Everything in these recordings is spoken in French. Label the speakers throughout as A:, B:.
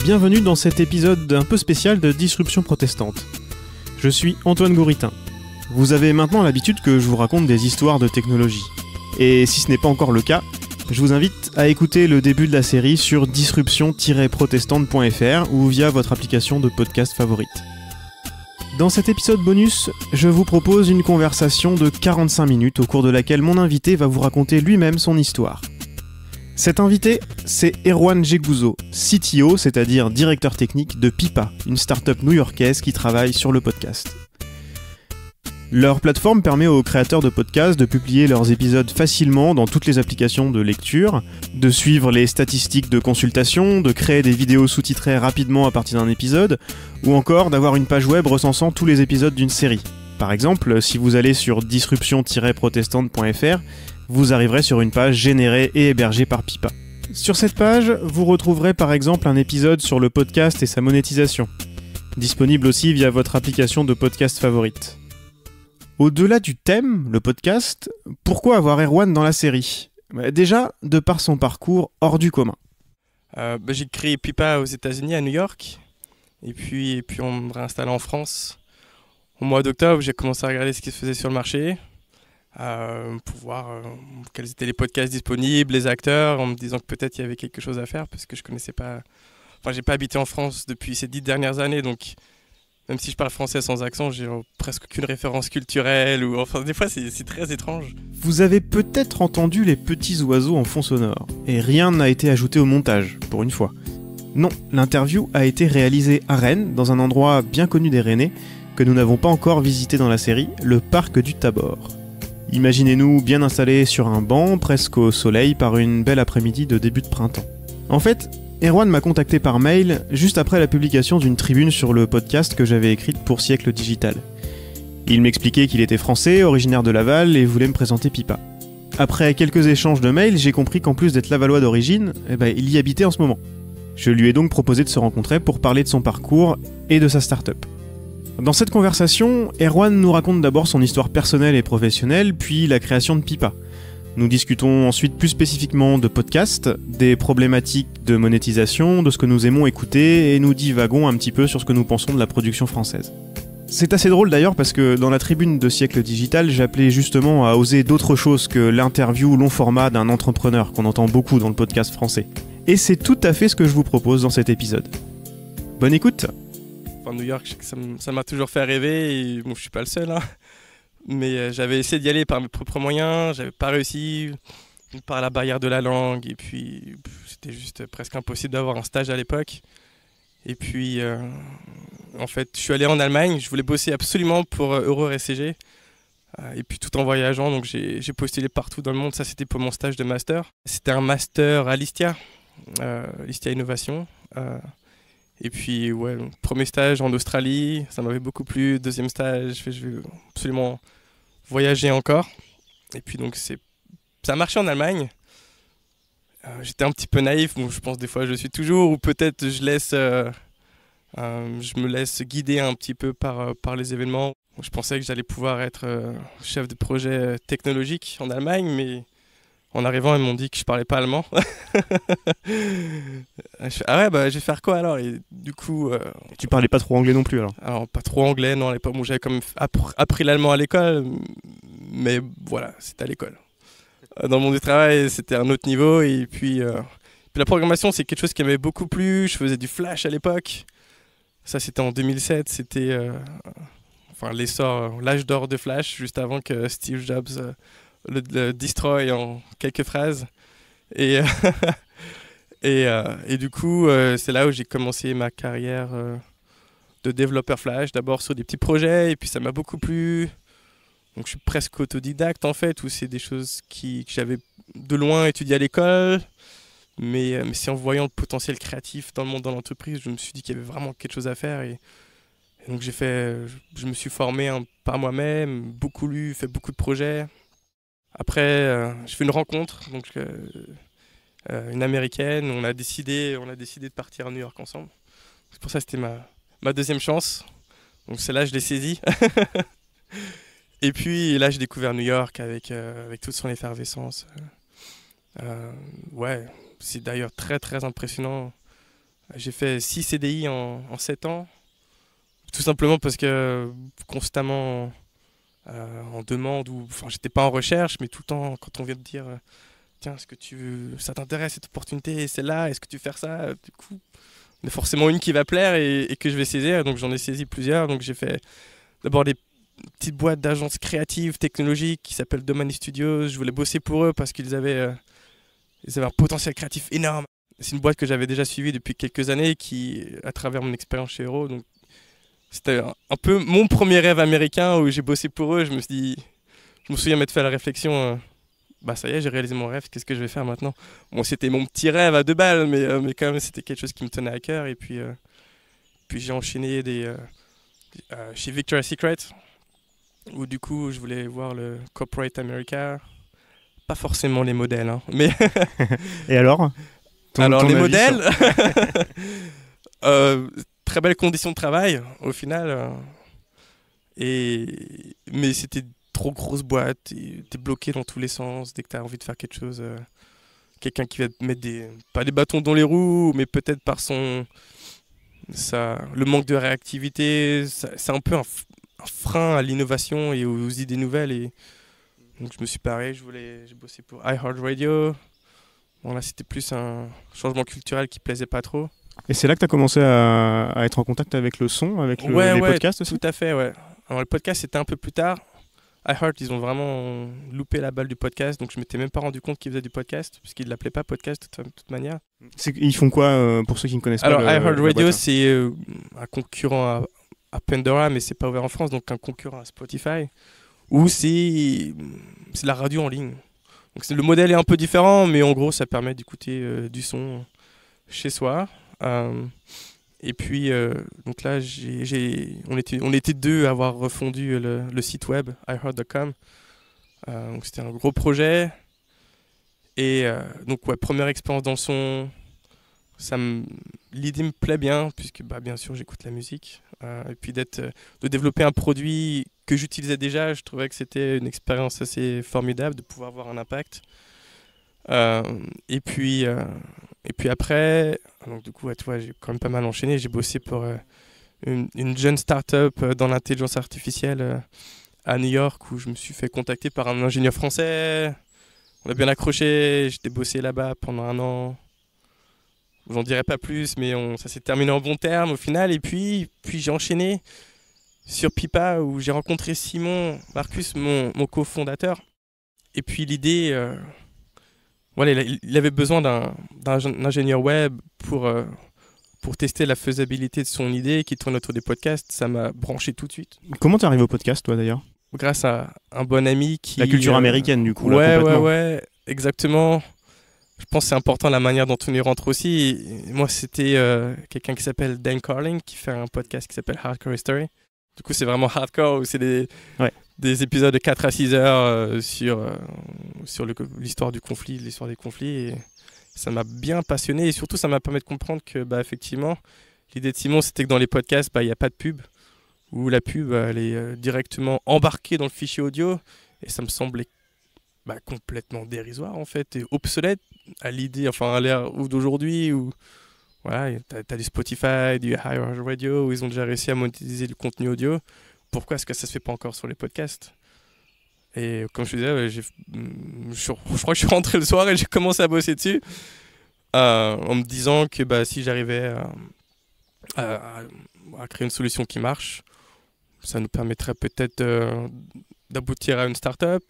A: Bienvenue dans cet épisode un peu spécial de Disruption protestante. Je suis Antoine Gouritin. Vous avez maintenant l'habitude que je vous raconte des histoires de technologie. Et si ce n'est pas encore le cas, je vous invite à écouter le début de la série sur disruption-protestante.fr ou via votre application de podcast favorite. Dans cet épisode bonus, je vous propose une conversation de 45 minutes au cours de laquelle mon invité va vous raconter lui-même son histoire. Cet invité, c'est Erwan Jeguzo, CTO, c'est-à-dire directeur technique de Pipa, une start-up new-yorkaise qui travaille sur le podcast. Leur plateforme permet aux créateurs de podcasts de publier leurs épisodes facilement dans toutes les applications de lecture, de suivre les statistiques de consultation, de créer des vidéos sous-titrées rapidement à partir d'un épisode, ou encore d'avoir une page web recensant tous les épisodes d'une série. Par exemple, si vous allez sur disruption-protestante.fr, vous arriverez sur une page générée et hébergée par Pipa. Sur cette page, vous retrouverez par exemple un épisode sur le podcast et sa monétisation, disponible aussi via votre application de podcast favorite. Au-delà du thème, le podcast, pourquoi avoir Erwan dans la série ? Déjà, de par son parcours hors du commun.
B: J'ai créé Pipa aux États-Unis, à New York, et puis on me réinstalle en France. Au mois d'octobre, j'ai commencé à regarder ce qui se faisait sur le marché, pour voir quels étaient les podcasts disponibles, les acteurs, en me disant que peut-être il y avait quelque chose à faire, parce que je connaissais pas... Enfin, j'ai pas habité en France depuis ces 10 dernières années, donc même si je parle français sans accent, j'ai presque aucune référence culturelle, ou enfin des fois c'est très étrange.
A: Vous avez peut-être entendu les petits oiseaux en fond sonore, et rien n'a été ajouté au montage, pour une fois. Non, l'interview a été réalisée à Rennes, dans un endroit bien connu des Rennais, que nous n'avons pas encore visité dans la série, le parc du Tabor. Imaginez-nous bien installés sur un banc, presque au soleil, par une belle après-midi de début de printemps. En fait, Erwan m'a contacté par mail juste après la publication d'une tribune sur le podcast que j'avais écrite pour Siècle Digital. Il m'expliquait qu'il était français, originaire de Laval, et voulait me présenter Pipa. Après quelques échanges de mails, j'ai compris qu'en plus d'être lavallois d'origine, il y habitait en ce moment. Je lui ai donc proposé de se rencontrer pour parler de son parcours et de sa start-up. Dans cette conversation, Erwan nous raconte d'abord son histoire personnelle et professionnelle, puis la création de Pipa. Nous discutons ensuite plus spécifiquement de podcasts, des problématiques de monétisation, de ce que nous aimons écouter, et nous divagons un petit peu sur ce que nous pensons de la production française. C'est assez drôle d'ailleurs parce que dans la tribune de Siècle Digital, j'appelais justement à oser d'autres choses que l'interview long format d'un entrepreneur qu'on entend beaucoup dans le podcast français. Et c'est tout à fait ce que je vous propose dans cet épisode. Bonne écoute!
B: New York, ça m'a toujours fait rêver, et bon, je suis pas le seul, hein. Mais j'avais essayé d'y aller par mes propres moyens, j'avais pas réussi par la barrière de la langue, et puis c'était juste presque impossible d'avoir un stage à l'époque. Et puis en fait, je suis allé en Allemagne, je voulais bosser absolument pour EuroRCG, et puis tout en voyageant, donc j'ai postulé partout dans le monde. Ça, c'était pour mon stage de master. C'était un master à l'ISTIA, l'ISTIA Innovation. Et puis, ouais, premier stage en Australie, ça m'avait beaucoup plu. Deuxième stage, je vais absolument voyager encore. Et puis, donc, ça a marché en Allemagne. J'étais un petit peu naïf, bon, je pense des fois je suis toujours, ou peut-être je me laisse guider un petit peu par les événements. Je pensais que j'allais pouvoir être chef de projet technologique en Allemagne, mais en arrivant, ils m'ont dit que je parlais pas allemand. Je fais, ah ouais, je vais faire quoi alors? Et du coup...
A: Tu parlais pas trop anglais non plus alors?
B: Alors, pas trop anglais, non, à l'époque. Bon, j'avais quand même appris l'allemand à l'école, mais voilà, c'était à l'école. Dans le monde du travail, c'était un autre niveau. Et puis la programmation, c'est quelque chose qui m'avait beaucoup plu. Je faisais du Flash à l'époque. Ça, c'était en 2007. C'était l'âge d'or de Flash, juste avant que Steve Jobs... le destroy en quelques phrases. Et du coup, c'est là où j'ai commencé ma carrière de développeur Flash, d'abord sur des petits projets, et puis ça m'a beaucoup plu. Donc je suis presque autodidacte en fait, où c'est des choses que j'avais de loin étudiées à l'école, mais c'est en voyant le potentiel créatif dans le monde de l'entreprise, je me suis dit qu'il y avait vraiment quelque chose à faire. Et donc je me suis formé par moi-même, beaucoup lu, fait beaucoup de projets. Après, je fais une rencontre, donc une américaine. On a décidé de partir à New York ensemble. C'est pour ça que c'était ma deuxième chance. Donc celle-là, je l'ai saisie. Et puis là, j'ai découvert New York avec toute son effervescence. Ouais, c'est d'ailleurs très très impressionnant J'ai fait 6 CDI en 7 ans. Tout simplement parce que constamment en demande, ou enfin j'étais pas en recherche, mais tout le temps quand on vient te dire tiens, est-ce que ça t'intéresse cette opportunité, celle-là, est-ce que tu veux faire ça, du coup il y en a forcément une qui va plaire et que je vais saisir, donc j'en ai saisi plusieurs. Donc j'ai fait d'abord des petites boîtes d'agences créatives, technologiques qui s'appellent Domani Studios. Je voulais bosser pour eux parce qu'ils avaient un potentiel créatif énorme. C'est une boîte que j'avais déjà suivie depuis quelques années, qui, à travers mon expérience chez Hero, donc c'était un peu mon premier rêve américain où j'ai bossé pour eux. Je me souviens m'être fait la réflexion, bah ça y est, j'ai réalisé mon rêve, qu'est-ce que je vais faire maintenant? Bon, c'était mon petit rêve à 2 balles, mais quand même c'était quelque chose qui me tenait à cœur. Et puis j'ai enchaîné chez Victoria's Secret, où du coup je voulais voir le Corporate America. Pas forcément les modèles, hein, mais...
A: Et alors
B: Alors les modèles, très belles conditions de travail au final, mais c'était trop grosse boîte, t'es bloqué dans tous les sens dès que t'as envie de faire quelque chose. Quelqu'un qui va te mettre pas des bâtons dans les roues, mais peut-être par le manque de réactivité, c'est un peu un frein à l'innovation et aux idées nouvelles. Et donc je me suis paré, j'ai bossé pour iHeartRadio. Bon là c'était plus un changement culturel qui plaisait pas trop.
A: Et c'est là que tu as commencé à être en contact avec le son, avec les podcasts aussi?
B: Tout à fait, ouais. Alors le podcast c'était un peu plus tard. iHeart, ils ont vraiment loupé la balle du podcast, donc je m'étais même pas rendu compte qu'ils faisaient du podcast, parce qu'ils ne l'appelaient pas podcast de toute manière.
A: Ils font quoi pour ceux qui ne connaissent pas?
B: Alors iHeartRadio, c'est un concurrent à Pandora, mais c'est pas ouvert en France, donc un concurrent à Spotify, où c'est la radio en ligne. Donc le modèle est un peu différent, mais en gros ça permet d'écouter du son chez soi. Et puis donc là on était 2 à avoir refondu le site web iHeart.com. Donc c'était un gros projet. Et donc ouais, première expérience dans le son. L'idée me plaît bien, puisque bah, bien sûr j'écoute la musique. Et puis de développer un produit que j'utilisais déjà, je trouvais que c'était une expérience assez formidable de pouvoir avoir un impact. Et puis après, donc du coup, ouais, tu vois, j'ai quand même pas mal enchaîné. J'ai bossé pour une jeune start-up dans l'intelligence artificielle à New York, où je me suis fait contacter par un ingénieur français. On a bien accroché, j'étais bossé là-bas pendant 1 an. J'en dirai pas plus, mais ça s'est terminé en bon terme au final. Et puis j'ai enchaîné sur Pipa, où j'ai rencontré Simon Marcus, mon cofondateur. Et puis l'idée, voilà, il avait besoin d'un ingénieur web pour tester la faisabilité de son idée qui tourne autour des podcasts. Ça m'a branché tout de suite.
A: Comment t'es arrivé au podcast, toi, d'ailleurs?
B: Grâce à un bon ami qui...
A: La culture américaine, du coup, là,
B: ouais,
A: complètement.
B: Ouais, exactement. Je pense que c'est important la manière dont on y rentre aussi. Et moi, c'était quelqu'un qui s'appelle Dan Carling, qui fait un podcast qui s'appelle Hardcore History. Du coup, c'est vraiment hardcore, où c'est des épisodes de 4 à 6 heures sur l'histoire du conflit, l'histoire des conflits. Et ça m'a bien passionné, et surtout, ça m'a permis de comprendre que, bah, effectivement, l'idée de Simon, c'était que dans les podcasts, bah, il n'y a pas de pub, où la pub, elle est directement embarquée dans le fichier audio. Et ça me semblait complètement dérisoire, en fait, et obsolète à l'idée, enfin à l'ère d'aujourd'hui, où voilà, t'as du Spotify, du iHeartRadio, où ils ont déjà réussi à monétiser le contenu audio. Pourquoi est-ce que ça se fait pas encore sur les podcasts? Et comme je te disais, je crois que je suis rentré le soir et j'ai commencé à bosser dessus, en me disant que bah, si j'arrivais à créer une solution qui marche, ça nous permettrait peut-être d'aboutir à une start-up.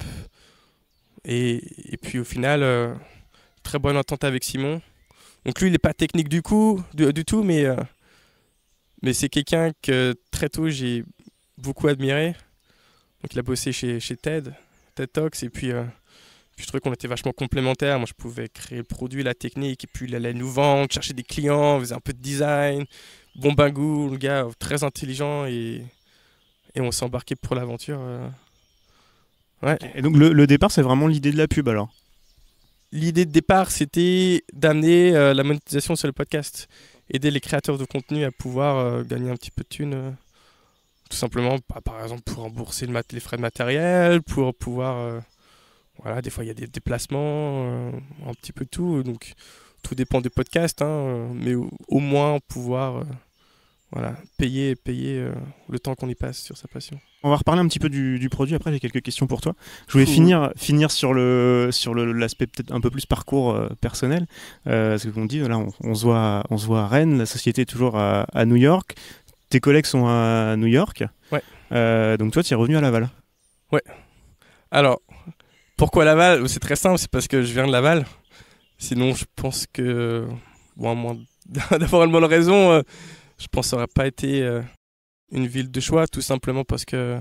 B: Et puis au final, très bonne entente avec Simon. Donc lui, il n'est pas technique du tout, mais c'est quelqu'un que très tôt j'ai beaucoup admiré. Donc il a bossé chez TED Talks, et puis je trouvais qu'on était vachement complémentaires. Moi, je pouvais créer le produit, la technique, et puis il allait nous vendre, chercher des clients, faisait un peu de design, bon bagou, le gars très intelligent, et on s'est embarqué pour l'aventure. Ouais.
A: Et donc le départ, c'est vraiment l'idée de la pub, alors?
B: L'idée de départ, c'était d'amener la monétisation sur le podcast. Aider les créateurs de contenu à pouvoir gagner un petit peu de thunes. Tout simplement, par exemple, pour rembourser les frais de matériel, pour pouvoir... voilà, des fois, il y a des déplacements, un petit peu tout. Donc, tout dépend des podcasts, hein, mais au moins pouvoir payer le temps qu'on y passe sur sa passion.
A: On va reparler un petit peu du produit. Après, j'ai quelques questions pour toi. Je voulais finir sur l'aspect peut-être un peu plus parcours personnel. Parce qu'on dit, là, on se voit à Rennes. La société est toujours à New York. Tes collègues sont à New York.
B: Ouais.
A: Donc toi, tu es revenu à Laval.
B: Ouais. Alors, pourquoi Laval ? C'est très simple. C'est parce que je viens de Laval. Sinon, je pense que, à moins d'avoir une bonne raison, je pense que ça n'aurait pas été une ville de choix, tout simplement parce que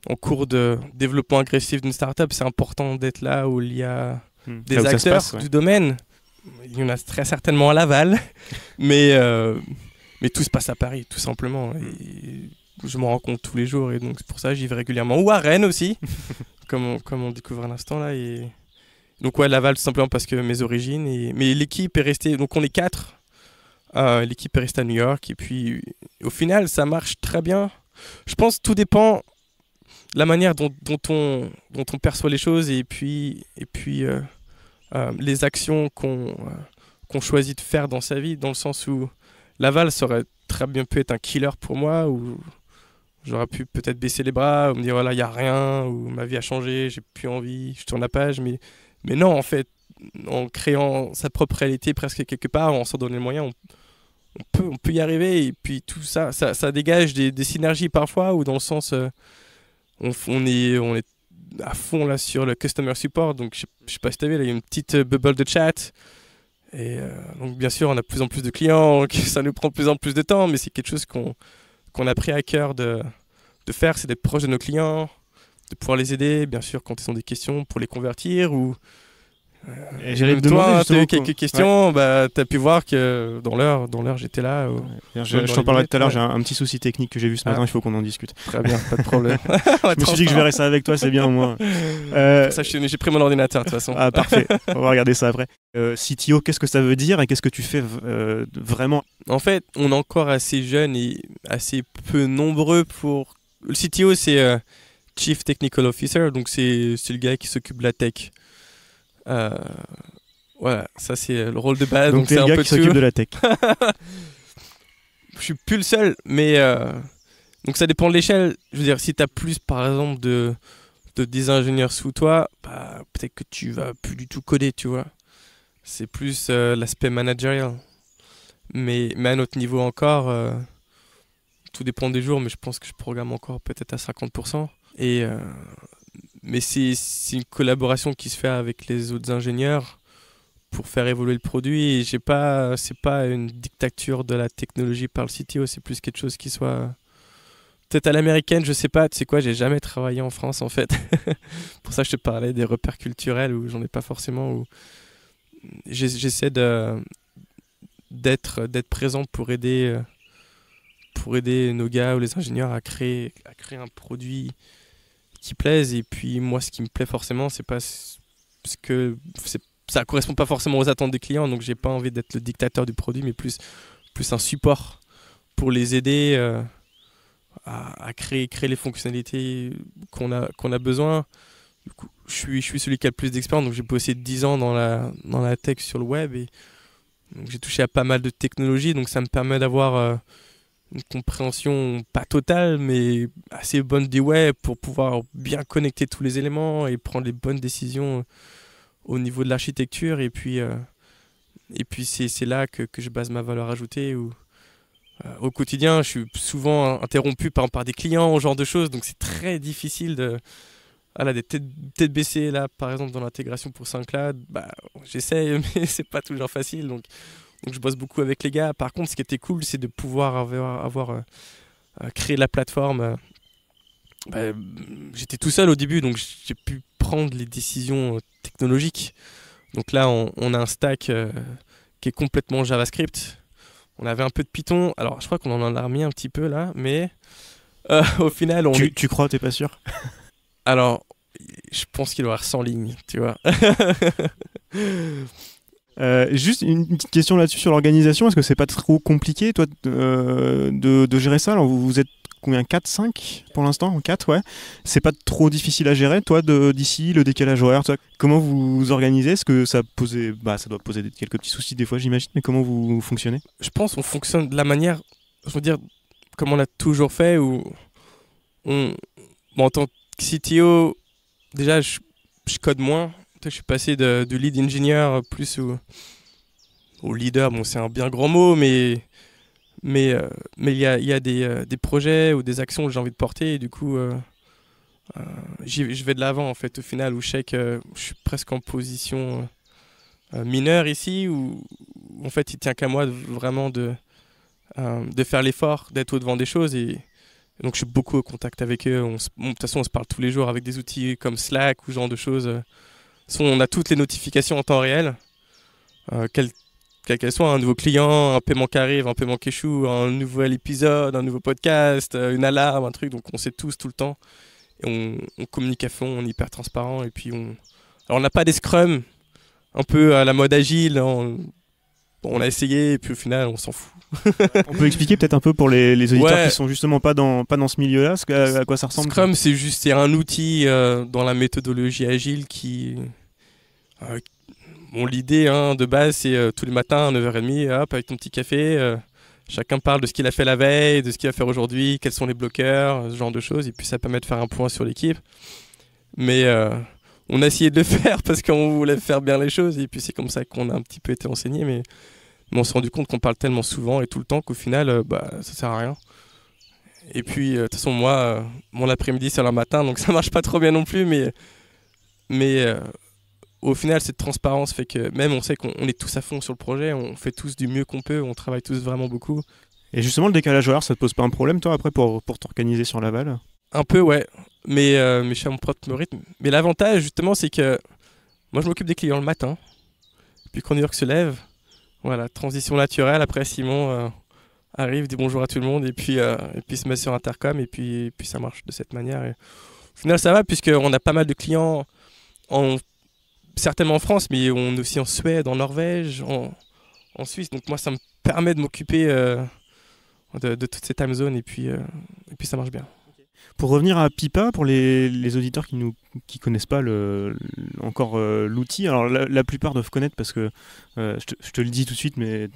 B: en cours de développement agressif d'une startup, c'est important d'être là où il y a des acteurs du domaine. Il y en a très certainement à Laval, mais tout se passe à Paris, tout simplement. Et je m'en rends compte tous les jours, et donc c'est pour ça que j'y vais régulièrement. Ou à Rennes aussi, comme on découvre à l'instant là. Et donc Laval, tout simplement parce que mes origines. Mais l'équipe est restée, donc on est 4. L'équipe est restée à New York, et puis au final ça marche très bien. Je pense que tout dépend de la manière dont on perçoit les choses, et puis les actions qu'on choisit de faire dans sa vie, dans le sens où Laval, ça aurait très bien pu être un killer pour moi, où j'aurais pu peut-être baisser les bras, ou me dire voilà, il n'y a rien, ou ma vie a changé, j'ai plus envie, je tourne la page, mais non, en fait, en créant sa propre réalité presque quelque part, en s'en donnant les moyens, on peut y arriver. Et puis tout ça dégage des synergies parfois, ou dans le sens on est à fond là sur le customer support. Donc je sais pas si tu as vu, là, il y a une petite bubble de chat, et donc bien sûr on a de plus en plus de clients, ça nous prend de plus en plus de temps, mais c'est quelque chose qu'on a pris à cœur de faire, c'est d'être proche de nos clients, de pouvoir les aider, bien sûr quand ils ont des questions, pour les convertir. Ou
A: j'allais te demander,
B: tu as eu quelques questions, ouais. Tu as pu voir que dans l'heure j'étais là.
A: Je t'en parlerai tout à l'heure, j'ai un petit souci technique que j'ai vu ce matin, il faut qu'on en discute.
B: Très bien, pas de problème.
A: Je me suis dit que je verrais ça avec toi, c'est bien au moins.
B: Ça, j'ai pris mon ordinateur de toute façon.
A: Ah parfait, on va regarder ça après. CTO, qu'est-ce que ça veut dire et qu'est-ce que tu fais vraiment ?
B: En fait, on est encore assez jeune et assez peu nombreux pour... Le CTO, c'est Chief Technical Officer, donc c'est le gars qui s'occupe de la tech. Voilà, ça c'est le rôle de base.
A: Donc c'est le gars qui s'occupe de la tech.
B: Je suis plus le seul, mais donc ça dépend de l'échelle. Je veux dire, si tu as plus par exemple de des ingénieurs sous toi, bah, peut-être que tu vas plus du tout coder, tu vois. C'est plus l'aspect managérial. Mais à un autre niveau encore, tout dépend des jours, mais je pense que je programme encore peut-être à 50%. Mais c'est une collaboration qui se fait avec les autres ingénieurs pour faire évoluer le produit. Et c'est pas une dictature de la technologie par le CTO, c'est plus quelque chose qui soit peut-être à l'américaine, je sais pas. Tu sais quoi, j'ai jamais travaillé en France en fait. Pour ça je te parlais des repères culturels où j'en ai pas forcément. Où j'essaie d'être présent pour aider nos gars ou les ingénieurs à créer un produit qui plaise. Et puis moi, ce qui me plaît forcément, c'est pas ce que ça correspond pas forcément aux attentes des clients, donc j'ai pas envie d'être le dictateur du produit, mais plus un support pour les aider à créer les fonctionnalités qu'on a besoin. Du coup, je suis celui qui a le plus d'expérience, donc j'ai bossé 10 ans dans la tech sur le web, et donc j'ai touché à pas mal de technologies, donc ça me permet d'avoir une compréhension pas totale mais assez bonne du web pour pouvoir bien connecter tous les éléments et prendre les bonnes décisions au niveau de l'architecture. Et puis c'est là que je base ma valeur ajoutée, où au quotidien je suis souvent interrompu par des clients, ce genre de choses, donc c'est très difficile d'être tête baissée là, par exemple dans l'intégration pour SoundCloud. J'essaie mais c'est pas toujours facile, donc je bosse beaucoup avec les gars. Par contre, ce qui était cool, c'est de pouvoir avoir créé la plateforme. J'étais tout seul au début, donc j'ai pu prendre les décisions technologiques. Donc là, on a un stack qui est complètement JavaScript. On avait un peu de Python. Alors, je crois qu'on en a remis un petit peu là, mais au final...
A: Tu crois, t'es pas sûr ?
B: Alors, je pense qu'il doit y avoir 100 lignes, tu vois.
A: Juste une petite question là-dessus sur l'organisation. Est-ce que c'est pas trop compliqué, toi, de gérer ça ? Alors, vous êtes combien, 4, 5 pour l'instant? 4, ouais. C'est pas trop difficile à gérer, toi, d'ici, le décalage horaire, toi, comment vous vous organisez? Est-ce que ça doit poser quelques petits soucis des fois, j'imagine, mais comment vous fonctionnez?
B: Je pense qu'on fonctionne de la manière, je veux dire, comme on l'a toujours fait, où en tant que CTO, déjà, je code moins. Je suis passé du lead engineer plus au leader. Bon, c'est un bien grand mot, mais il y a des projets ou des actions que j'ai envie de porter, et du coup, je vais de l'avant, en fait, au final, où je sais que je suis presque en position mineure ici, où en fait, il tient qu'à moi vraiment de faire l'effort, d'être au devant des choses, et donc je suis beaucoup au contact avec eux. De toute façon, on se parle tous les jours avec des outils comme Slack ou ce genre de choses. On a toutes les notifications en temps réel, quel qu'elle soit, un nouveau client, un paiement qui arrive, un paiement qui échoue, un nouvel épisode, un nouveau podcast, une alarme, un truc. Donc on sait tous tout le temps. Et on communique à fond, on est hyper transparent. Et puis alors on n'a pas des scrums un peu à la mode agile. On a essayé et puis au final on s'en fout.
A: On peut expliquer peut-être un peu pour les auditeurs qui sont justement pas dans ce milieu-là, à quoi ça ressemble?
B: Scrum, c'est un outil dans la méthodologie agile qui... l'idée de base, c'est tous les matins à 9h30, hop, avec ton petit café, chacun parle de ce qu'il a fait la veille, de ce qu'il va faire aujourd'hui, quels sont les bloqueurs, ce genre de choses, et puis ça permet de faire un point sur l'équipe. Mais on a essayé de le faire parce qu'on voulait faire bien les choses, et puis c'est comme ça qu'on a un petit peu été enseigné, mais on s'est rendu compte qu'on parle tellement souvent et tout le temps qu'au final, ça sert à rien. Et puis, de toute façon, moi, mon après-midi, c'est le matin, donc ça marche pas trop bien non plus, mais au final, cette transparence fait que même on sait qu'on est tous à fond sur le projet, on fait tous du mieux qu'on peut, on travaille tous vraiment beaucoup.
A: Et justement, le décalage horaire, ça te pose pas un problème, toi, après, pour t'organiser sur Laval?
B: Un peu, ouais, mais je suis à mon propre rythme. Mais l'avantage, justement, c'est que moi, je m'occupe des clients le matin, puis quand New York se lève, voilà, transition naturelle. Après, Simon arrive, dit bonjour à tout le monde, et puis se met sur Intercom, et puis ça marche de cette manière. Et au final, ça va, puisqu'on a pas mal de clients, certainement en France, mais on est aussi en Suède, en Norvège, en Suisse. Donc moi, ça me permet de m'occuper de toutes ces time zones, et puis ça marche bien.
A: Pour revenir à Pipa, pour les auditeurs qui connaissent pas encore l'outil, alors la plupart doivent connaître parce que je te le dis tout de suite, mais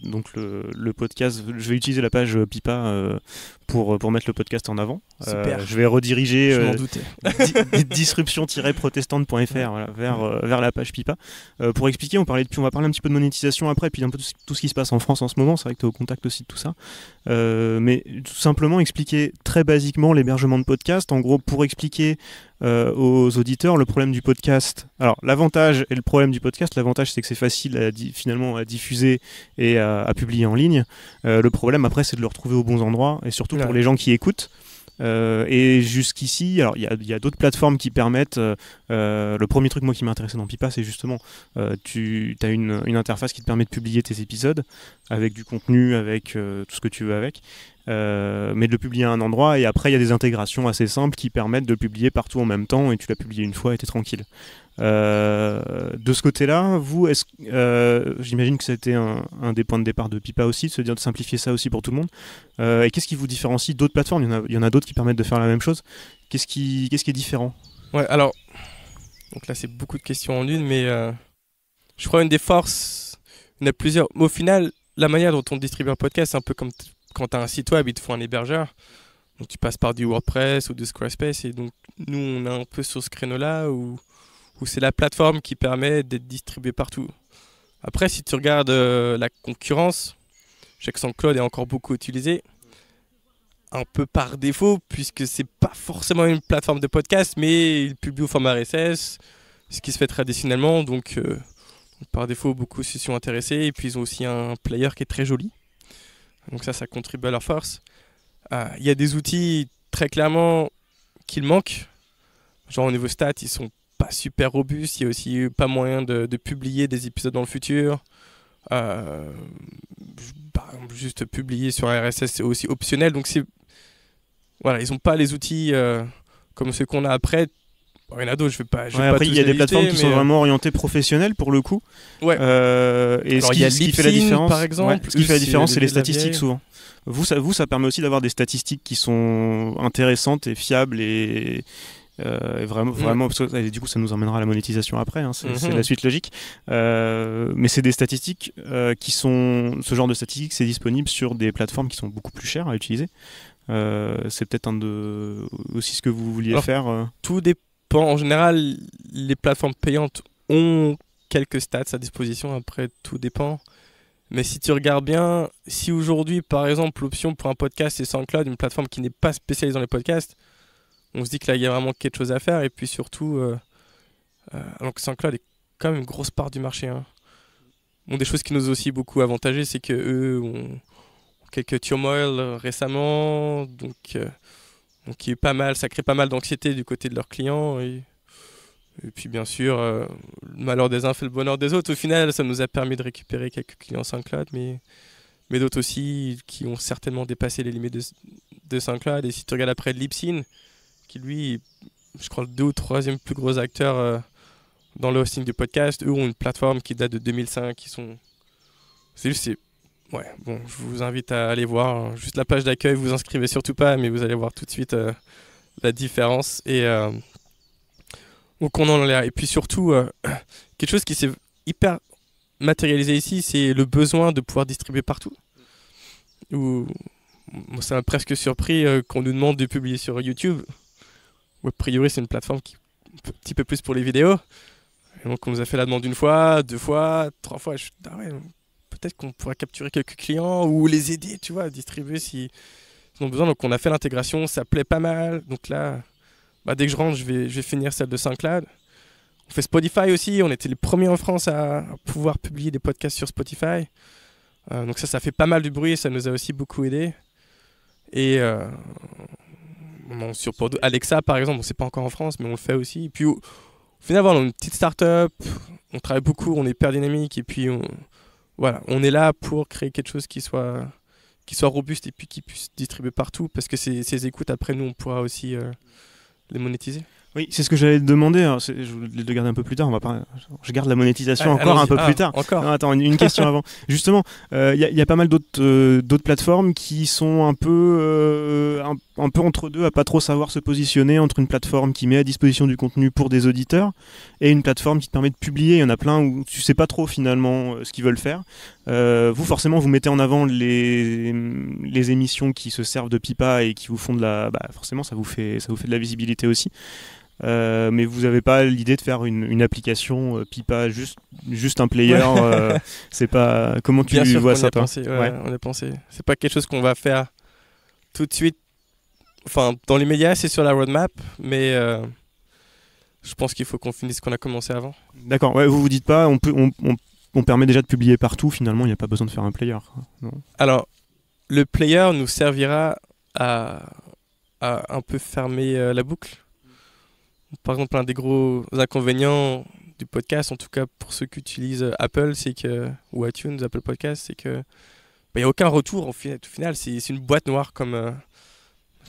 A: donc le podcast, je vais utiliser la page Pipa pour mettre le podcast en avant. Je vais rediriger
B: je m'en doutais.
A: disruption-protestante.fr voilà, vers la page Pipa. Pour expliquer, on va parler un petit peu de monétisation après, puis un peu tout ce qui se passe en France en ce moment. C'est vrai que tu es au contact aussi de tout ça. Mais tout simplement expliquer très basiquement l'hébergement de podcast. En gros, pour expliquer aux auditeurs le problème du podcast. Alors, l'avantage et le problème du podcast, l'avantage c'est que c'est facile finalement à diffuser et à publier en ligne. Le problème après, c'est de le retrouver aux bons endroits et surtout pour les gens qui écoutent. Et jusqu'ici, alors il y a d'autres plateformes qui permettent. Le premier truc moi qui m'intéressait dans Pipa, c'est justement tu as une interface qui te permet de publier tes épisodes avec du contenu, avec tout ce que tu veux avec. Mais de le publier à un endroit, et après il y a des intégrations assez simples qui permettent de le publier partout en même temps, et tu l'as publié une fois et t'es tranquille. De ce côté-là, vous, j'imagine que c'était un des points de départ de Pipa aussi, de se dire de simplifier ça aussi pour tout le monde. Et qu'est-ce qui vous différencie d'autres plateformes? Il y en a d'autres qui permettent de faire la même chose. Qu'est-ce qui est différent?
B: Ouais, alors, donc là c'est beaucoup de questions en une, mais je crois une des forces, il y en a plusieurs. Au final, la manière dont on distribue un podcast, c'est un peu comme quand tu as un site web, il te faut un hébergeur. Donc tu passes par du WordPress ou du Squarespace, et donc nous on est un peu sur ce créneau-là où c'est la plateforme qui permet d'être distribuée partout. Après, si tu regardes la concurrence, je sais que SoundCloud est encore beaucoup utilisé, un peu par défaut, puisque c'est pas forcément une plateforme de podcast, mais il publie au format RSS, ce qui se fait traditionnellement, donc par défaut, beaucoup se sont intéressés, et puis ils ont aussi un player qui est très joli. Donc ça contribue à leur force. Il y a des outils très clairement qu'il manque. Genre au niveau stats, ils sont pas super robustes. Il y a aussi pas moyen de publier des épisodes dans le futur. Par exemple, juste publier sur un RSS, c'est aussi optionnel. Donc voilà, ils n'ont pas les outils comme ceux qu'on a après. Bon, il y en a d'autres, je vais pas
A: après,
B: tous
A: il y a des
B: les lister,
A: plateformes qui sont vraiment orientées professionnelles pour le coup.
B: Ouais.
A: Et
B: Alors, il y a
A: ce qui fait la
B: Libsyn,
A: différence,
B: par exemple.
A: ce qui fait la différence, c'est les
B: de la
A: statistiques
B: vieille.
A: souvent. Ça permet aussi d'avoir des statistiques qui sont intéressantes et fiables et vraiment parce que, et du coup, ça nous emmènera à la monétisation après. Hein, c'est la suite logique. Mais c'est des statistiques qui sont ce genre de statistiques, c'est disponible sur des plateformes qui sont beaucoup plus chères à utiliser. C'est peut-être aussi ce que vous vouliez faire.
B: Tout dépend. En général, les plateformes payantes ont quelques stats à disposition. Après, tout dépend. Mais si tu regardes bien, si aujourd'hui, par exemple, l'option pour un podcast c'est SoundCloud, une plateforme qui n'est pas spécialisée dans les podcasts, on se dit que là, il y a vraiment quelque chose à faire. Et puis surtout, alors que SoundCloud est quand même une grosse part du marché. Hein. Bon, des choses qui nous ont aussi beaucoup avantagé, c'est qu'eux ont quelques turmoils récemment. Donc, qui est pas mal, ça crée pas mal d'anxiété du côté de leurs clients. Et puis bien sûr, le malheur des uns fait le bonheur des autres. Au final, ça nous a permis de récupérer quelques clients SoundCloud, mais d'autres aussi qui ont certainement dépassé les limites de SoundCloud. Et si tu regardes après Libsyn, qui lui, je crois, le 2 ou 3e plus gros acteur dans le hosting du podcast, eux ont une plateforme qui date de 2005. Ouais, bon, je vous invite à aller voir juste la page d'accueil, vous inscrivez surtout pas, mais vous allez voir tout de suite la différence. Et donc on en est là. Et puis surtout, quelque chose qui s'est hyper matérialisé ici, c'est le besoin de pouvoir distribuer partout. Ça m'a presque surpris qu'on nous demande de publier sur YouTube. Où, a priori, c'est une plateforme qui est un petit peu plus pour les vidéos. Et donc on nous a fait la demande 1 fois, 2 fois, 3 fois. Peut-être qu'on pourrait capturer quelques clients ou les aider, tu vois, à distribuer s'ils ont besoin. Donc on a fait l'intégration, ça plaît pas mal. Donc là, dès que je rentre, je vais finir celle de SoundCloud. On fait Spotify aussi, on était les premiers en France à pouvoir publier des podcasts sur Spotify. Donc ça fait pas mal de bruit, ça nous a aussi beaucoup aidé. Et pour Alexa par exemple, c'est pas encore en France, mais on le fait aussi. Et puis au final, on a une petite start-up, on travaille beaucoup, on est hyper dynamique et puis on est là pour créer quelque chose qui soit robuste et puis qui puisse distribuer partout parce que ces écoutes, après nous, on pourra aussi les monétiser.
A: Oui, c'est ce que j'allais te demander. Alors, je voulais le garder un peu plus tard. Je garde la monétisation encore un peu plus tard.
B: Encore.
A: Non, attends, une question avant. Justement, il y a pas mal d'autres plateformes qui sont un peu entre deux, à pas trop savoir se positionner entre une plateforme qui met à disposition du contenu pour des auditeurs et une plateforme qui te permet de publier. Il y en a plein où tu sais pas trop finalement ce qu'ils veulent faire. Vous, forcément, vous mettez en avant les émissions qui se servent de Pipa et qui vous font forcément, ça vous fait de la visibilité aussi. Mais vous n'avez pas l'idée de faire une application Pipa, juste un player. C'est pas comment tu vois ça, toi?
B: On a pensé. C'est pas quelque chose qu'on va faire tout de suite. Enfin, dans les médias, c'est sur la roadmap, mais je pense qu'il faut qu'on finisse ce qu'on a commencé avant.
A: D'accord. Ouais, vous dites pas, on permet déjà de publier partout. Finalement, il n'y a pas besoin de faire un player. Non.
B: Alors, le player nous servira à un peu fermer la boucle. Par exemple, un des gros inconvénients du podcast, en tout cas pour ceux qui utilisent Apple, ou iTunes, Apple Podcast, c'est que il n'y a aucun retour. Au final, c'est une boîte noire comme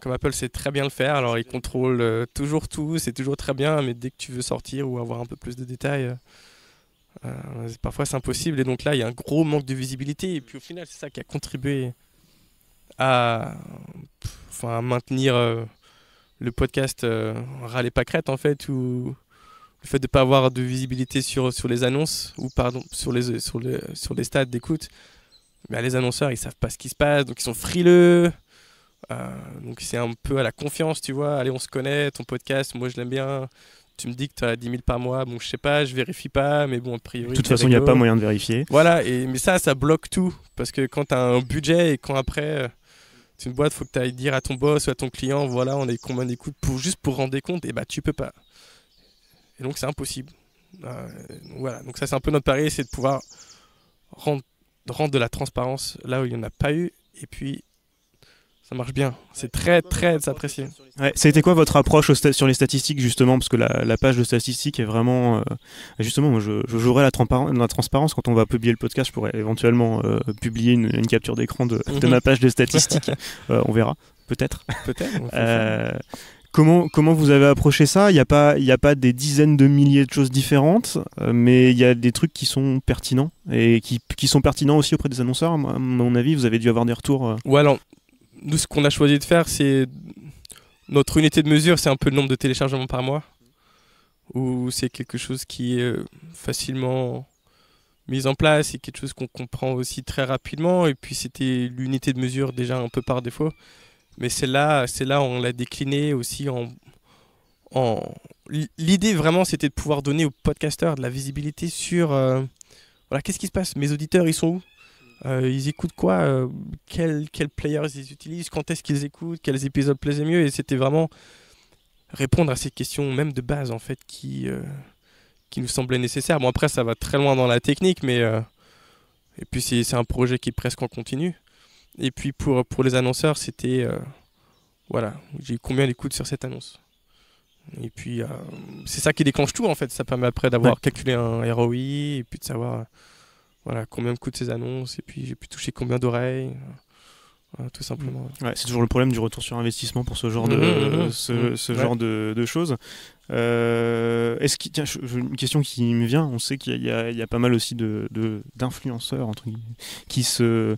B: Apple sait très bien le faire. Alors, ils contrôlent toujours tout, c'est toujours très bien, mais dès que tu veux sortir ou avoir un peu plus de détails, parfois c'est impossible. Et donc là, il y a un gros manque de visibilité. Et puis au final, c'est ça qui a contribué à maintenir le podcast râler pas crête en fait, ou le fait de ne pas avoir de visibilité sur les annonces ou sur les stats d'écoute. Les annonceurs, ils savent pas ce qui se passe, donc ils sont frileux. Donc c'est un peu à la confiance, tu vois. Allez, on se connaît, ton podcast, moi je l'aime bien. Tu me dis que tu as 10 000 par mois, bon je sais pas, je vérifie pas, mais bon a priori...
A: De toute façon, il n'y a pas moyen de vérifier.
B: Voilà, mais ça bloque tout. Parce que quand tu as un budget et quand après... c'est une boîte, il faut que tu ailles dire à ton boss ou à ton client, voilà, on a eu combien d'écoutes juste pour rendre des comptes, et tu peux pas. Et donc c'est impossible. Voilà, donc ça c'est un peu notre pari, c'est de pouvoir rendre de la transparence là où il n'y en a pas eu, et puis ça marche bien. C'est très très apprécié.
A: Ouais, ça a été quoi votre approche sur les statistiques justement, parce que la page de statistiques est vraiment justement, moi je jouerai la transparence quand on va publier le podcast. Je pourrais éventuellement publier une capture d'écran de ma page de statistiques. On verra, peut-être. Comment vous avez approché ça ? Il y a pas des dizaines de milliers de choses différentes, mais il y a des trucs qui sont pertinents et qui sont pertinents aussi auprès des annonceurs. À mon avis, vous avez dû avoir des retours.
B: Ouais, alors, nous, ce qu'on a choisi de faire, c'est notre unité de mesure, c'est un peu le nombre de téléchargements par mois, où c'est quelque chose qui est facilement mis en place et quelque chose qu'on comprend aussi très rapidement. Et puis, c'était l'unité de mesure déjà un peu par défaut. Mais c'est là où on l'a décliné aussi L'idée vraiment, c'était de pouvoir donner aux podcasteurs de la visibilité sur voilà, qu'est-ce qui se passe, mes auditeurs, ils sont où, ils écoutent quoi, quels players ils utilisent, quand est-ce qu'ils écoutent, quels épisodes plaisaient mieux. Et c'était vraiment répondre à ces questions même de base en fait qui nous semblaient nécessaires. Bon, après, ça va très loin dans la technique, mais et puis c'est un projet qui est presque en continu. Et puis pour les annonceurs, c'était voilà, j'ai eu combien d'écoutes sur cette annonce. Et puis c'est ça qui déclenche tout en fait. Ça permet après d'avoir calculé un ROI et puis de savoir voilà, combien me coûtent ces annonces et puis j'ai pu toucher combien d'oreilles. Voilà, tout simplement.
A: Ouais, c'est toujours le problème du retour sur investissement pour ce genre de choses. Tiens, une question qui me vient, on sait qu'il y a pas mal aussi d'influenceurs entre guillemets,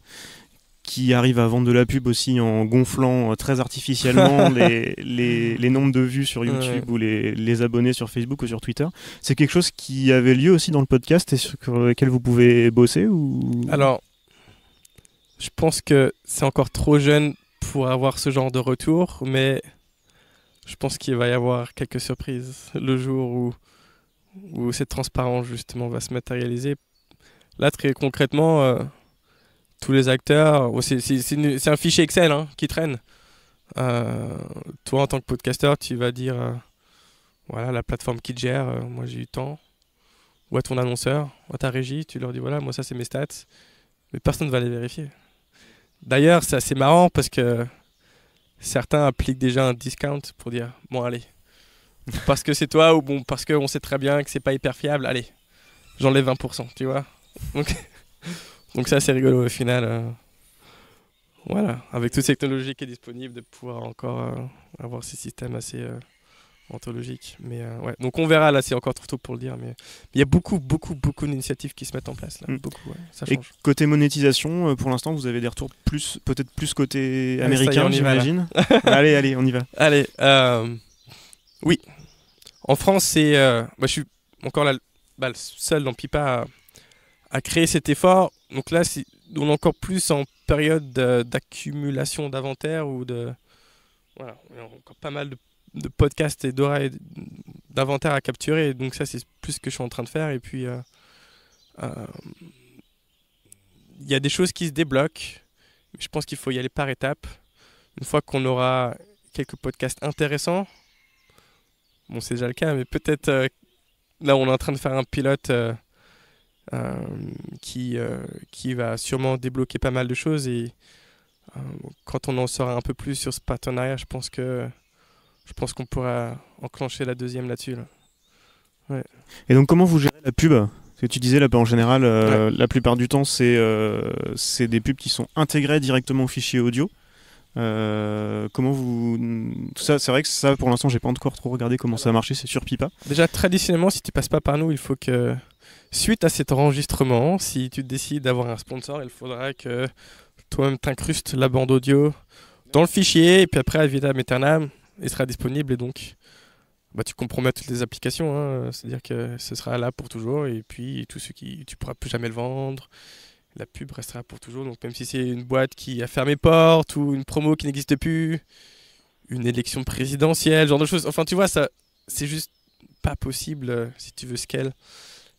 A: qui arrivent à vendre de la pub aussi en gonflant très artificiellement les nombres de vues sur YouTube ou les abonnés sur Facebook ou sur Twitter. C'est quelque chose qui avait lieu aussi dans le podcast et sur lequel vous pouvez bosser ou...
B: Alors, je pense que c'est encore trop jeune pour avoir ce genre de retour, mais je pense qu'il va y avoir quelques surprises le jour où cette transparence justement va se matérialiser. Là, très concrètement... tous les acteurs, c'est un fichier Excel qui traîne. Toi, en tant que podcasteur, tu vas dire voilà, la plateforme qui te gère, moi j'ai eu tant. Ou à ton annonceur, ou à ta régie, tu leur dis voilà, moi ça c'est mes stats. Mais personne ne va les vérifier. D'ailleurs, c'est assez marrant parce que certains appliquent déjà un discount pour dire bon, allez, parce que c'est toi ou bon, parce qu'on sait très bien que c'est pas hyper fiable, allez, j'enlève 20%, tu vois. Donc ça c'est rigolo au final. Voilà, avec toute cette technologie qui est disponible, de pouvoir encore avoir ces systèmes assez ontologiques. Mais ouais, donc on verra, là c'est encore trop tôt pour le dire, mais il y a beaucoup d'initiatives qui se mettent en place là. Beaucoup, ouais, ça change.
A: Et côté monétisation, pour l'instant vous avez des retours peut-être plus côté américain, j'imagine. Allez, on y va.
B: Allez, oui. En France, c'est, je suis encore le seul dans Pipa à créer cet effort. Donc là, on est encore plus en période d'accumulation d'inventaire ou de... Voilà, il y a encore pas mal de podcasts et d'oreilles d'inventaire à capturer. Donc ça, c'est plus ce que je suis en train de faire. Et puis, il y a des choses qui se débloquent. Je pense qu'il faut y aller par étapes. Une fois qu'on aura quelques podcasts intéressants, bon, c'est déjà le cas, mais peut-être là, on est en train de faire un pilote... qui va sûrement débloquer pas mal de choses et quand on en saura un peu plus sur ce partenariat, je pense qu'on pourra enclencher la deuxième là-dessus. Là. Ouais.
A: Et donc comment vous gérez la pub ? Parce que tu disais là, en général, la plupart du temps, c'est des pubs qui sont intégrées directement au fichier audio. Comment vous... Ça, c'est vrai que ça, pour l'instant, j'ai pas encore trop regardé comment ça a marché, c'est sur Pipa.
B: Déjà, traditionnellement, si tu passes pas par nous, il faut que... Suite à cet enregistrement, si tu décides d'avoir un sponsor, il faudra que toi-même t'incrustes la bande audio dans le fichier et puis après, ad vitam aeternam, il sera disponible et donc tu compromets toutes les applications. C'est-à-dire que ce sera là pour toujours et puis tout ce qui tu pourras plus jamais le vendre. La pub restera pour toujours. Donc même si c'est une boîte qui a fermé porte ou une promo qui n'existe plus, une élection présidentielle, ce genre de choses. Enfin, tu vois, ça, c'est juste pas possible si tu veux scale.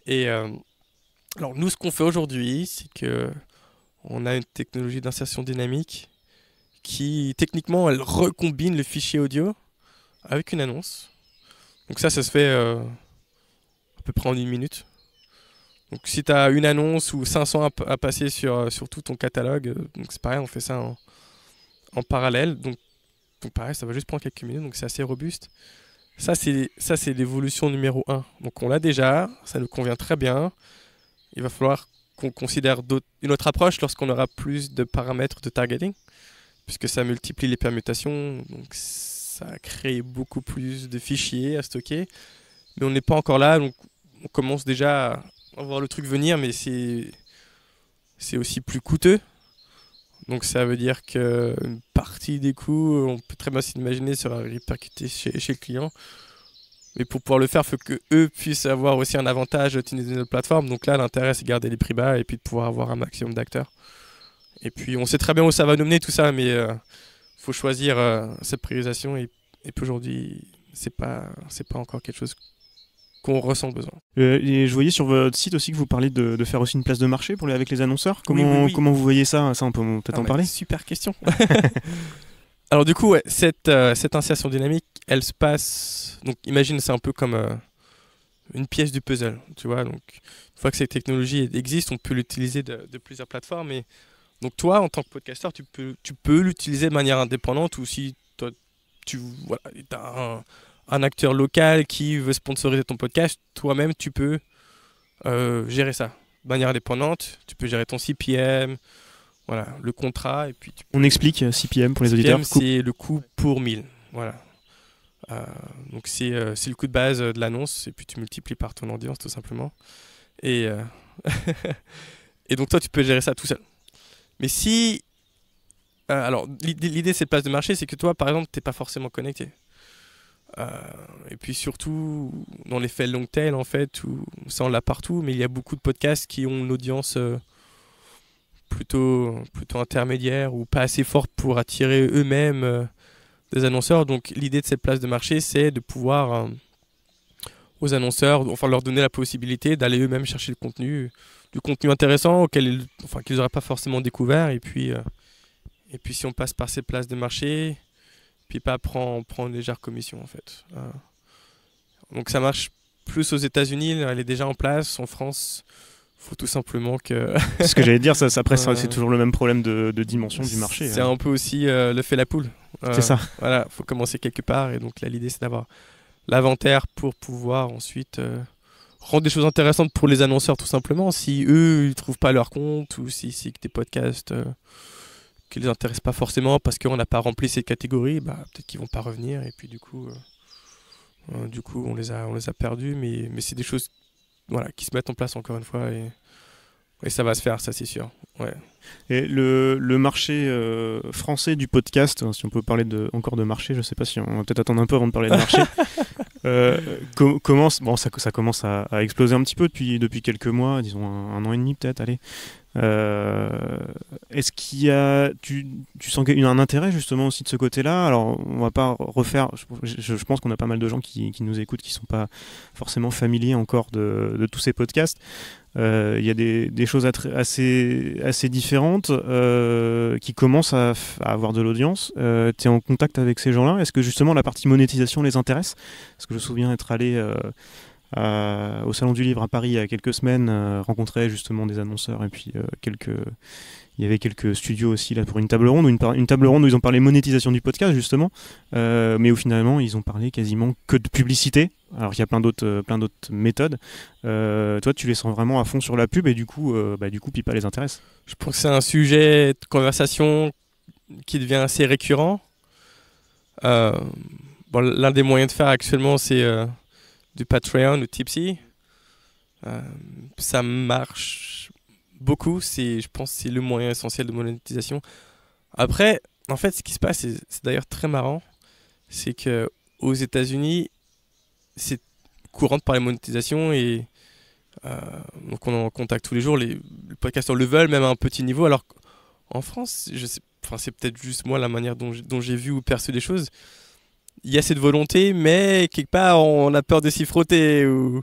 B: Et alors nous, ce qu'on fait aujourd'hui, c'est que on a une technologie d'insertion dynamique qui, techniquement, elle recombine le fichier audio avec une annonce. Donc ça se fait à peu près en 1 minute. Donc si tu as une annonce ou 500 à passer sur tout ton catalogue, donc c'est pareil, on fait ça en parallèle. Donc pareil, ça va juste prendre quelques minutes, donc c'est assez robuste. Ça, c'est l'évolution numéro 1. Donc on l'a déjà, ça nous convient très bien. Il va falloir qu'on considère une autre approche lorsqu'on aura plus de paramètres de targeting, puisque ça multiplie les permutations. Donc commence à créer beaucoup plus de fichiers à stocker. Mais on n'est pas encore là, donc on commence déjà à voir le truc venir, mais c'est aussi plus coûteux. Donc ça veut dire qu'une partie des coûts, on peut très bien s'imaginer, sera répercutée chez le client. Mais pour pouvoir le faire, il faut qu'eux puissent avoir aussi un avantage d'utiliser notre plateforme. Donc là, l'intérêt, c'est de garder les prix bas et puis de pouvoir avoir un maximum d'acteurs. Et puis on sait très bien où ça va nous mener tout ça, mais faut choisir cette priorisation. Et puis aujourd'hui, c'est pas encore quelque chose qu'on ressent le besoin.
A: Et je voyais sur votre site aussi que vous parliez de faire aussi une place de marché avec les annonceurs. Comment vous voyez ça? Ça, on peut peut-être en parler.
B: Super question. Alors du coup, cette insertion dynamique, elle se passe... Donc imagine, c'est un peu comme une pièce du puzzle, tu vois. Donc une fois que cette technologie existe, on peut l'utiliser de plusieurs plateformes. Et donc toi, en tant que podcasteur, tu peux l'utiliser de manière indépendante, ou si toi, tu as un acteur local qui veut sponsoriser ton podcast, toi-même, tu peux gérer ça de manière indépendante. Tu peux gérer ton CPM, voilà, le contrat. Et puis
A: on explique CPM pour les auditeurs.
B: C'est le coût pour 1000. Voilà. Donc c'est le coût de base de l'annonce, et puis tu multiplies par ton audience tout simplement. Et, et donc toi, tu peux gérer ça tout seul. Mais si... alors l'idée de cette place de marché, c'est que toi, par exemple, tu n'es pas forcément connecté. Et puis surtout dans l'effet long tail, en fait, où ça on l'a partout, mais il y a beaucoup de podcasts qui ont une audience plutôt intermédiaire ou pas assez forte pour attirer eux-mêmes des annonceurs. Donc l'idée de cette place de marché, c'est de pouvoir aux annonceurs, enfin leur donner la possibilité d'aller eux-mêmes chercher du contenu intéressant qu'ils n'auraient pas forcément découvert. Et puis si on passe par ces places de marché, Pipa prend une légère commission en fait. Donc ça marche plus aux États-Unis, elle est déjà en place. En France, il faut tout simplement que...
A: C'est ce que j'allais dire, après c'est toujours le même problème de dimension du marché.
B: C'est un peu aussi le fait la poule.
A: C'est ça.
B: Voilà, il faut commencer quelque part, et donc là l'idée c'est d'avoir l'inventaire pour pouvoir ensuite rendre des choses intéressantes pour les annonceurs tout simplement. Si eux ils trouvent pas leur compte, ou si c'est que des podcasts qui les intéressent pas forcément parce qu'on n'a pas rempli ces catégories, peut-être qu'ils vont pas revenir, et puis du coup on les a perdus, mais c'est des choses qui se mettent en place encore une fois, et ça va se faire, ça c'est sûr. Ouais.
A: Et le marché français du podcast, si on peut parler encore de marché, je sais pas si on va peut-être attendre un peu avant de parler de marché, ça commence à exploser un petit peu depuis quelques mois, disons un an et demi peut-être, allez. Est-ce qu'il y a, tu sens qu'il y a un intérêt justement aussi de ce côté-là? Alors on va pas refaire, je pense qu'on a pas mal de gens qui nous écoutent qui sont pas forcément familiers encore de tous ces podcasts. Il y a des choses assez différentes qui commencent à avoir de l'audience. Tu es en contact avec ces gens-là? Est-ce que justement la partie monétisation les intéresse? Parce que je me souviens être allé au Salon du Livre à Paris il y a quelques semaines, rencontrer justement des annonceurs, et puis il y avait quelques studios aussi là pour une table ronde, une table ronde où ils ont parlé monétisation du podcast justement, mais où finalement ils ont parlé quasiment que de publicité, alors qu'il y a plein d'autres méthodes. Toi tu les sens vraiment à fond sur la pub, et du coup Pipa les intéresse?
B: Je pense que c'est un sujet de conversation qui devient assez récurrent. L'un des moyens de faire actuellement, c'est du Patreon ou Tipsy. Ça marche beaucoup, je pense que c'est le moyen essentiel de monétisation. Après, en fait, ce qui se passe, c'est d'ailleurs très marrant, c'est qu'aux États-Unis, c'est courant de parler monétisation, et donc on est en contact tous les jours, les podcasteurs le veulent, même à un petit niveau, alors qu'en France, c'est peut-être juste moi la manière dont j'ai vu ou perçu les choses. Il y a cette volonté, mais quelque part on a peur de s'y frotter, ou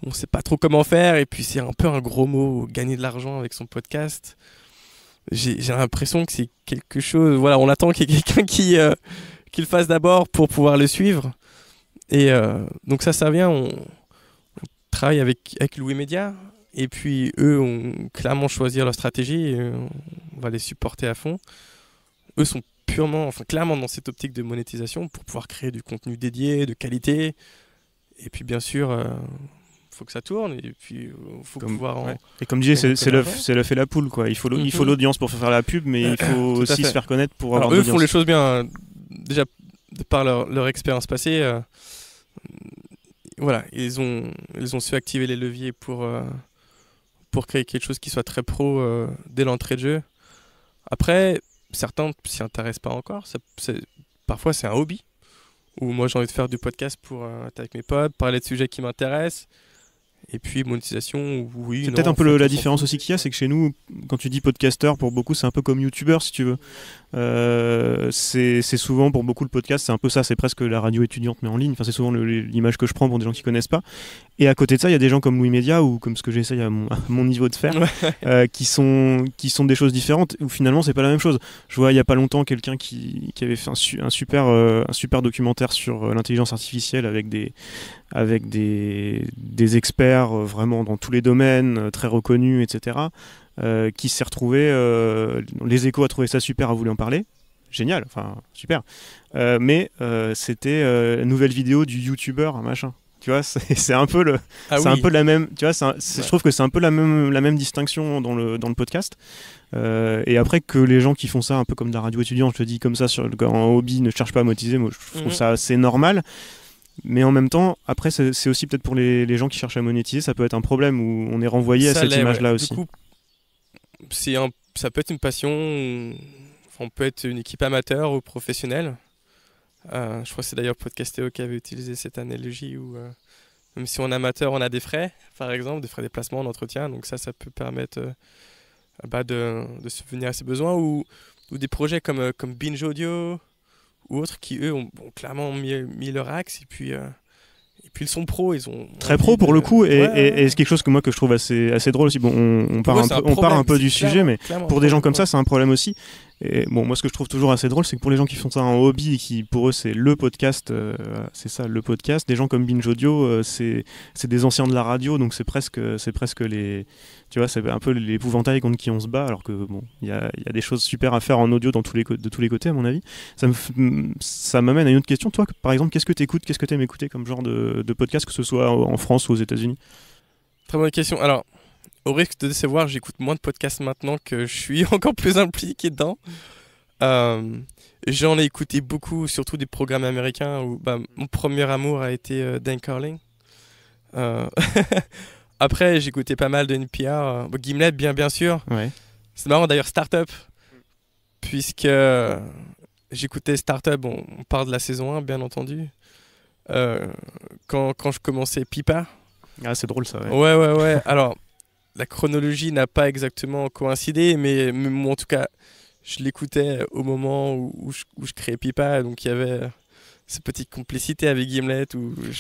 B: on ne sait pas trop comment faire, et puis c'est un peu un gros mot, gagner de l'argent avec son podcast. J'ai l'impression que c'est quelque chose, on attend qu'il y ait quelqu'un qui le fasse d'abord pour pouvoir le suivre. Et donc ça vient, on travaille avec Louis Média, et puis eux ont clairement choisi leur stratégie, et on va les supporter à fond. Eux sont clairement dans cette optique de monétisation pour pouvoir créer du contenu dédié, de qualité. Et puis bien sûr, faut que ça tourne, et puis faut pouvoir...
A: Et comme disait, c'est l'œuf et la poule, quoi. Il faut l'audience pour faire la pub, mais il faut aussi se faire connaître pour avoir
B: l'audience. Eux font les choses bien. Déjà, de par leur expérience passée, voilà, ils ont su activer les leviers pour créer quelque chose qui soit très pro dès l'entrée de jeu. Après, certains ne s'y intéressent pas encore. Parfois, c'est un hobby. Où moi, j'ai envie de faire du podcast pour être avec mes potes, parler de sujets qui m'intéressent. Et puis, monétisation, oui.
A: C'est
B: non,
A: peut-être un
B: en
A: peu
B: fait,
A: la
B: on s'en
A: différence
B: fout.
A: aussi qu'il y a, c'est que chez nous, quand tu dis podcasteur, pour beaucoup, c'est un peu comme youtubeur, si tu veux. C'est souvent, pour beaucoup, le podcast, c'est un peu ça, c'est presque la radio étudiante, mais en ligne. Enfin, c'est souvent l'image que je prends pour des gens qui connaissent pas. Et à côté de ça, il y a des gens comme Louis Média, ou comme ce que j'essaye à mon niveau de faire, qui sont des choses différentes, où finalement, c'est pas la même chose. Je vois, il y a pas longtemps, quelqu'un qui avait fait un super documentaire sur l'intelligence artificielle avec des experts vraiment dans tous les domaines, très reconnus, etc., qui s'est retrouvé, les Échos a trouvé ça super, a voulu en parler, génial, enfin super, mais c'était la nouvelle vidéo du youtubeur, machin. Tu vois, c'est un peu un peu la même. Tu vois, je trouve que c'est un peu la même distinction dans le podcast. Et après que les gens qui font ça un peu comme de la radio étudiante, je te dis comme ça en hobby, ne cherchent pas à monétiser, moi je trouve ça assez normal. Mais en même temps, après, c'est aussi peut-être pour les gens qui cherchent à monétiser, ça peut être un problème où on est renvoyé à cette image-là aussi.
B: Du coup, ça peut être une passion, on peut être une équipe amateur ou professionnelle. Je crois que c'est d'ailleurs Podcastéo qui avait utilisé cette analogie où même si on est amateur, on a des frais, par exemple, des frais de déplacement, d'entretien. Donc ça peut permettre de subvenir à ses besoins ou des projets comme Binge Audio ou autres qui, eux, ont clairement mis leur axe et puis ils sont pros, ils ont
A: très pro pour le coup et c'est quelque chose que je trouve assez drôle aussi. Bon, on part un peu du sujet, mais pour des gens comme ça, c'est un problème aussi. Et bon, moi, ce que je trouve toujours assez drôle, c'est que pour les gens qui font ça en hobby et qui, pour eux, c'est le podcast, c'est ça, le podcast. Des gens comme Binge Audio, c'est des anciens de la radio, donc c'est presque les, tu vois, c'est un peu l'épouvantail contre qui on se bat, alors que bon, il y a des choses super à faire en audio de tous les côtés, à mon avis. Ça m'amène à une autre question. Toi, par exemple, qu'est-ce que t'écoutes, qu'est-ce que t'aimes écouter comme genre de podcast, que ce soit en France ou aux États-Unis?
B: Très bonne question. Alors, au risque de décevoir, j'écoute moins de podcasts maintenant que je suis encore plus impliqué dedans. J'en ai écouté beaucoup, surtout des programmes américains où mon premier amour a été Dan Carlin. Après, j'écoutais pas mal de NPR. Gimlet, bien sûr.
A: Ouais.
B: C'est marrant d'ailleurs, Startup, puisque j'écoutais Startup, on parle de la saison 1, bien entendu. Quand je commençais Pipa.
A: Ah, c'est drôle ça.
B: Ouais. Alors, la chronologie n'a pas exactement coïncidé, mais moi, en tout cas, je l'écoutais au moment où je créais Pipa, donc il y avait cette petite complicité avec Gimlet.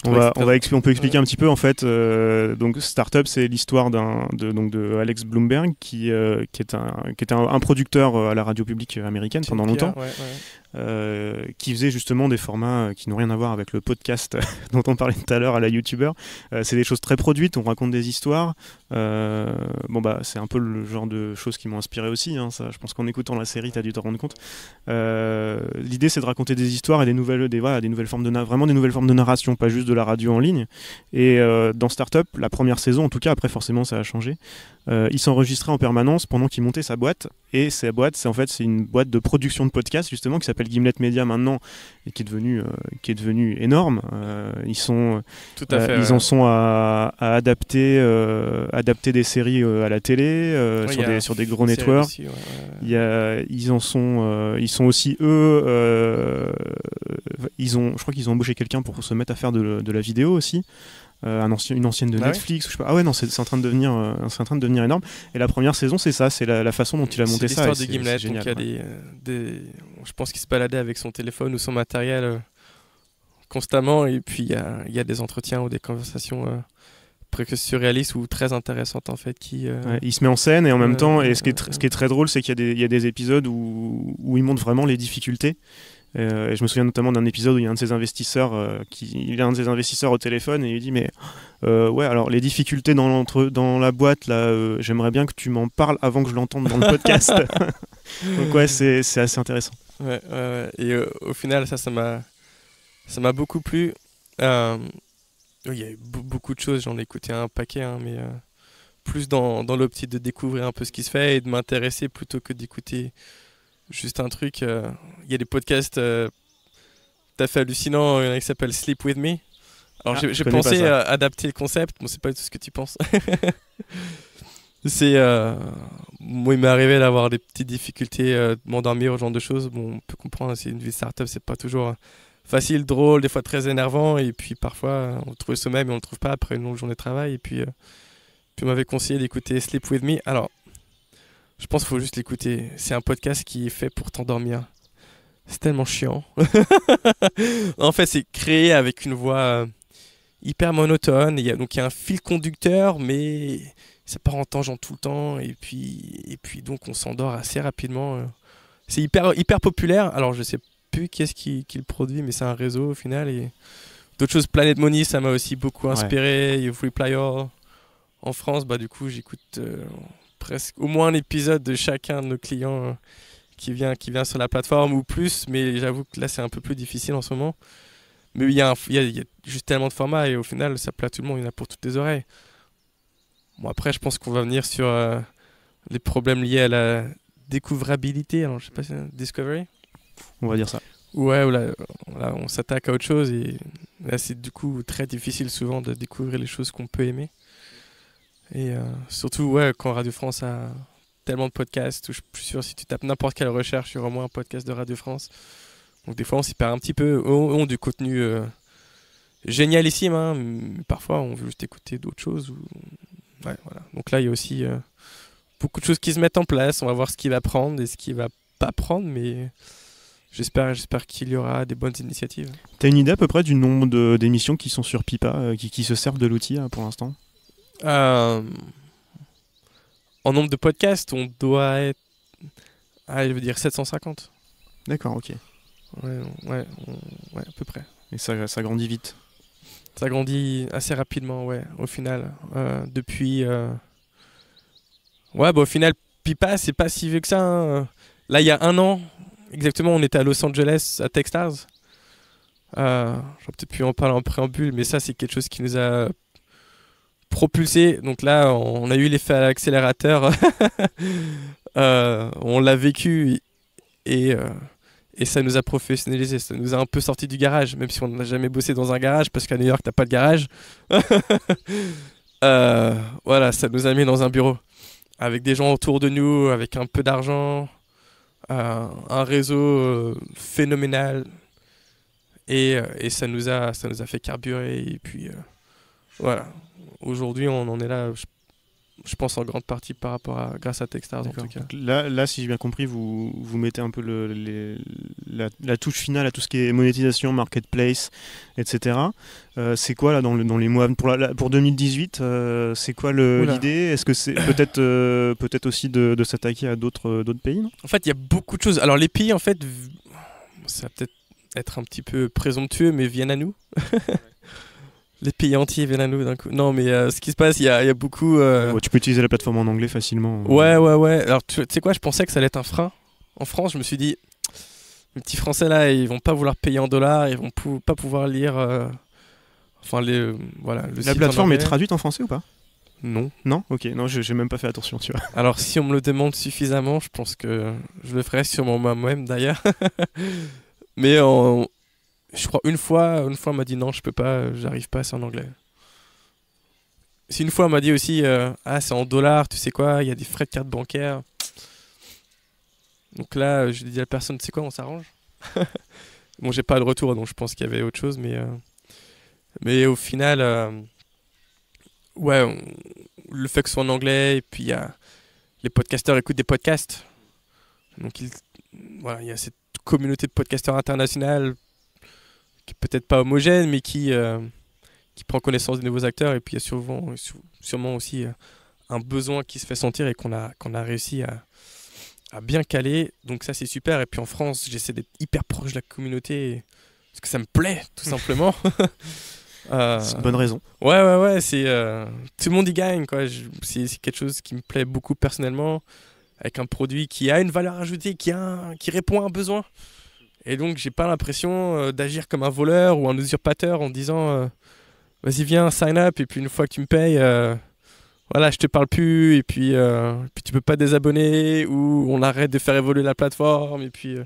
A: On peut expliquer un petit peu en fait. Donc Startup, c'est l'histoire de Alex Blumberg qui était un producteur à la radio publique américaine pendant longtemps. Qui faisait justement des formats qui n'ont rien à voir avec le podcast dont on parlait tout à l'heure à la youtubeur. C'est des choses très produites, on raconte des histoires. C'est un peu le genre de choses qui m'ont inspiré aussi, hein, ça, je pense qu'en écoutant la série, tu as dû te rendre compte. L'idée, c'est de raconter des histoires et des nouvelles formes vraiment des nouvelles formes de narration, pas juste de la radio en ligne. Et dans Startup, la première saison, en tout cas, après forcément ça a changé, il s'enregistrait en permanence pendant qu'il montait sa boîte. Et sa boîte, c'est une boîte de production de podcasts justement qui s'appelle Gimlet Media maintenant et qui est devenue énorme. Ils en sont à adapter des séries à la télé sur des gros networks.
B: Aussi,
A: ils sont aussi eux. Je crois qu'ils ont embauché quelqu'un pour se mettre à faire de la vidéo aussi. Une ancienne de Netflix, je sais pas. Ah ouais, non, c'est en train de devenir énorme. Et la première saison, c'est ça, c'est la façon dont il a monté ça.
B: C'est l'histoire de Gimlet, donc il y a je pense qu'il se baladait avec son téléphone ou son matériel constamment, et puis il y a des entretiens ou des conversations presque surréalistes ou très intéressantes en fait
A: il se met en scène et en même temps, et ce qui est très drôle, c'est qu'il y a des épisodes où il montre vraiment les difficultés. Et je me souviens notamment d'un épisode où il y a un de ses investisseurs au téléphone et il lui dit mais alors les difficultés dans la boîte là, j'aimerais bien que tu m'en parles avant que je l'entende dans le podcast. Donc ouais, c'est assez intéressant.
B: Ouais. Et au final ça m'a beaucoup plu. Il y a eu beaucoup de choses, j'en ai écouté un paquet, hein, mais plus dans l'optique de découvrir un peu ce qui se fait et de m'intéresser plutôt que d'écouter juste un truc. Il y a des podcasts tout à fait hallucinant, il y en a qui s'appelle Sleep With Me. Alors
A: Je
B: j'ai
A: connais pas
B: pensé
A: ça.
B: adapter le concept, bon c'est pas du tout ce que tu penses. C'est moi il m'est arrivé d'avoir des petites difficultés de m'endormir, ce genre de choses. Bon, on peut comprendre, c'est une vie de start-up, c'est pas toujours facile, drôle, des fois très énervant, et puis parfois on trouve le sommeil mais on le trouve pas après une longue journée de travail, et puis on m'avait conseillé d'écouter Sleep With Me. Alors je pense qu'il faut juste l'écouter, c'est un podcast qui est fait pour t'endormir. C'est tellement chiant. En fait, c'est créé avec une voix hyper monotone. Donc il y a un fil conducteur, mais ça part en tangent tout le temps. Et puis donc on s'endort assez rapidement. C'est hyper populaire. Alors je sais plus qui est-ce qui le produit, mais c'est un réseau au final. Et d'autres choses, Planet Money, ça m'a aussi beaucoup inspiré. Il y a Reply All. En France, bah du coup j'écoute presque au moins un épisode de chacun de nos clients. Qui vient sur la plateforme ou plus, mais j'avoue que là c'est un peu plus difficile en ce moment. Mais il y a juste tellement de formats et au final ça plaît à tout le monde, il y en a pour toutes les oreilles. Bon après je pense qu'on va venir sur les problèmes liés à la découvrabilité, alors je sais pas si discovery.
A: On va dire ça.
B: Ouais, là, on s'attaque à autre chose et là c'est du coup très difficile souvent de découvrir les choses qu'on peut aimer. Et surtout ouais, quand Radio France a tellement de podcasts, où je suis sûr si tu tapes n'importe quelle recherche, il y aura au moins un podcast de Radio France. Donc des fois on s'y perd un petit peu, on a du contenu génialissime, hein, mais parfois on veut juste écouter d'autres choses. Ouais, voilà. Donc là il y a aussi beaucoup de choses qui se mettent en place, on va voir ce qui va prendre et ce qui va pas prendre, mais j'espère qu'il y aura des bonnes initiatives.
A: T'as une idée à peu près du nombre d'émissions qui sont sur Pipa, qui se servent de l'outil pour l'instant?
B: En nombre de podcasts, on doit être, je veux dire 750.
A: D'accord, ok.
B: Ouais, à peu près.
A: Et ça grandit vite.
B: Ça grandit assez rapidement, ouais, au final. Depuis... Ouais, bah au final, Pipa, c'est pas si vieux que ça. Hein. Là, il y a 1 an, exactement, on était à Los Angeles, à Techstars. J'aurais peut-être pu en parler en préambule, mais ça, c'est quelque chose qui nous a propulsé. Donc là, on a eu l'effet à l'accélérateur. On l'a vécu et ça nous a professionnalisé. Ça nous a un peu sorti du garage, même si on n'a jamais bossé dans un garage, parce qu'à New York, t'as pas de garage. Voilà, ça nous a mis dans un bureau. Avec des gens autour de nous, avec un peu d'argent, un réseau phénoménal. Et ça nous a fait carburer. Et puis, voilà. Aujourd'hui, on en est là, je pense en grande partie grâce à Techstars en tout cas.
A: Là, si j'ai bien compris, vous mettez un peu la touche finale à tout ce qui est monétisation, marketplace, etc. C'est quoi là dans les mois pour 2018 c'est quoi l'idée? Est-ce que c'est peut-être aussi de s'attaquer à d'autres pays, non?
B: En fait, il y a beaucoup de choses. Alors les pays, en fait, ça va peut-être être un petit peu présomptueux, mais viennent à nous. Les pays entiers viennent à nous d'un coup. Non, mais ce qui se passe, il y a beaucoup...
A: Tu peux utiliser la plateforme en anglais facilement.
B: Ouais. Alors, tu sais quoi, je pensais que ça allait être un frein. En France, je me suis dit, les petits Français, là, ils vont pas vouloir payer en dollars, ils vont pas pouvoir lire... voilà,
A: la plateforme est traduite en français ou pas?
B: Non.
A: Non? Ok, non, j'ai même pas fait attention, tu vois.
B: Alors, si on me le demande suffisamment, je pense que je le ferai sûrement moi-même, d'ailleurs. Mais je crois une fois on m'a dit non, je peux pas, j'arrive pas, c'est en anglais. Si une fois on m'a dit aussi c'est en dollars, tu sais quoi, il y a des frais de carte bancaire. Donc là, je dis à la personne, tu sais quoi, on s'arrange. Bon, j'ai pas de retour, donc je pense qu'il y avait autre chose, mais au final, le fait que ce soit en anglais, et puis les podcasteurs écoutent des podcasts. Donc il y a cette communauté de podcasteurs internationales qui est peut-être pas homogène, mais qui prend connaissance des nouveaux acteurs. Et puis il y a sûrement aussi un besoin qui se fait sentir et qu'on a réussi à bien caler. Donc ça, c'est super. Et puis en France, j'essaie d'être hyper proche de la communauté parce que ça me plaît, tout simplement.
A: C'est une bonne raison.
B: Ouais, tout le monde y gagne, quoi. C'est quelque chose qui me plaît beaucoup personnellement, avec un produit qui a une valeur ajoutée, qui répond à un besoin. Et donc, j'ai pas l'impression d'agir comme un voleur ou un usurpateur en disant vas-y, viens, sign up, et puis une fois que tu me payes, voilà, je te parle plus, et puis tu peux pas désabonner, ou on arrête de faire évoluer la plateforme, et puis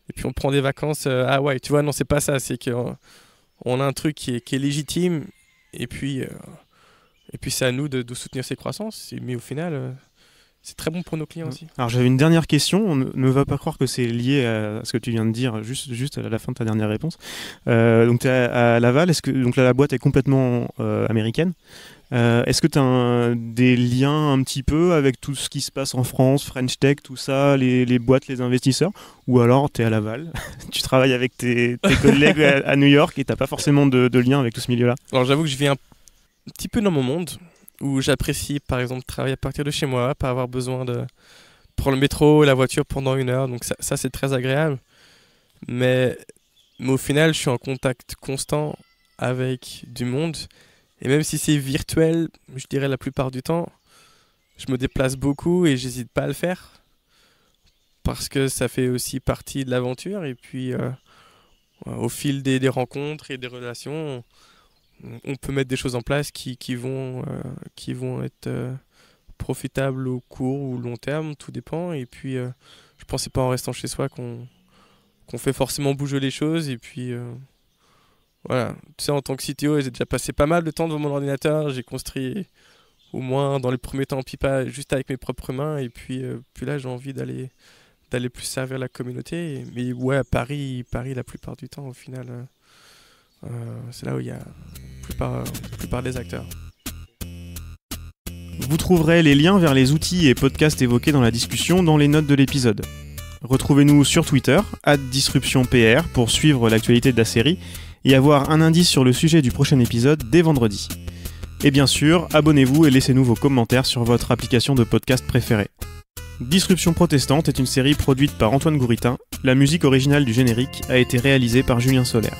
B: et puis on prend des vacances. Ah ouais, tu vois, non, c'est pas ça. C'est qu'on a un truc qui est légitime, et puis c'est à nous de soutenir ces croissances. Mais au final, c'est très bon pour nos clients aussi.
A: Alors j'avais une dernière question, on ne va pas croire que c'est lié à ce que tu viens de dire juste à la fin de ta dernière réponse. Donc tu es à Laval, donc là, la boîte est complètement américaine. Est-ce que tu as des liens un petit peu avec tout ce qui se passe en France, French Tech, tout ça, les boîtes, les investisseurs? Ou alors tu es à Laval, tu travailles avec tes collègues à New York et tu n'as pas forcément de lien avec tout ce milieu-là?
B: Alors j'avoue que je vis un petit peu dans mon monde, où j'apprécie par exemple travailler à partir de chez moi, pas avoir besoin de prendre le métro, la voiture pendant 1 heure, donc ça c'est très agréable. Mais au final, je suis en contact constant avec du monde, et même si c'est virtuel, je dirais la plupart du temps, je me déplace beaucoup et j'hésite pas à le faire, parce que ça fait aussi partie de l'aventure, et puis au fil des rencontres et des relations, on peut mettre des choses en place qui vont être profitables au court ou long terme, tout dépend. Et puis, je pense que c'est pas en restant chez soi qu'on fait forcément bouger les choses. Et puis, voilà. Tu sais, en tant que CTO, j'ai déjà passé pas mal de temps devant mon ordinateur. J'ai construit, au moins dans les premiers temps, Pipa juste avec mes propres mains. Et puis là, j'ai envie d'aller plus servir la communauté. Mais ouais, Paris, la plupart du temps, au final... c'est là où il y a la plupart des acteurs.
A: Vous trouverez les liens vers les outils et podcasts évoqués dans la discussion dans les notes de l'épisode. Retrouvez-nous sur Twitter, @disruptionpr, pour suivre l'actualité de la série et avoir un indice sur le sujet du prochain épisode dès vendredi. Et bien sûr, abonnez-vous et laissez-nous vos commentaires sur votre application de podcast préférée. Disruption protestante est une série produite par Antoine Gouritin. La musique originale du générique a été réalisée par Julien Solaire.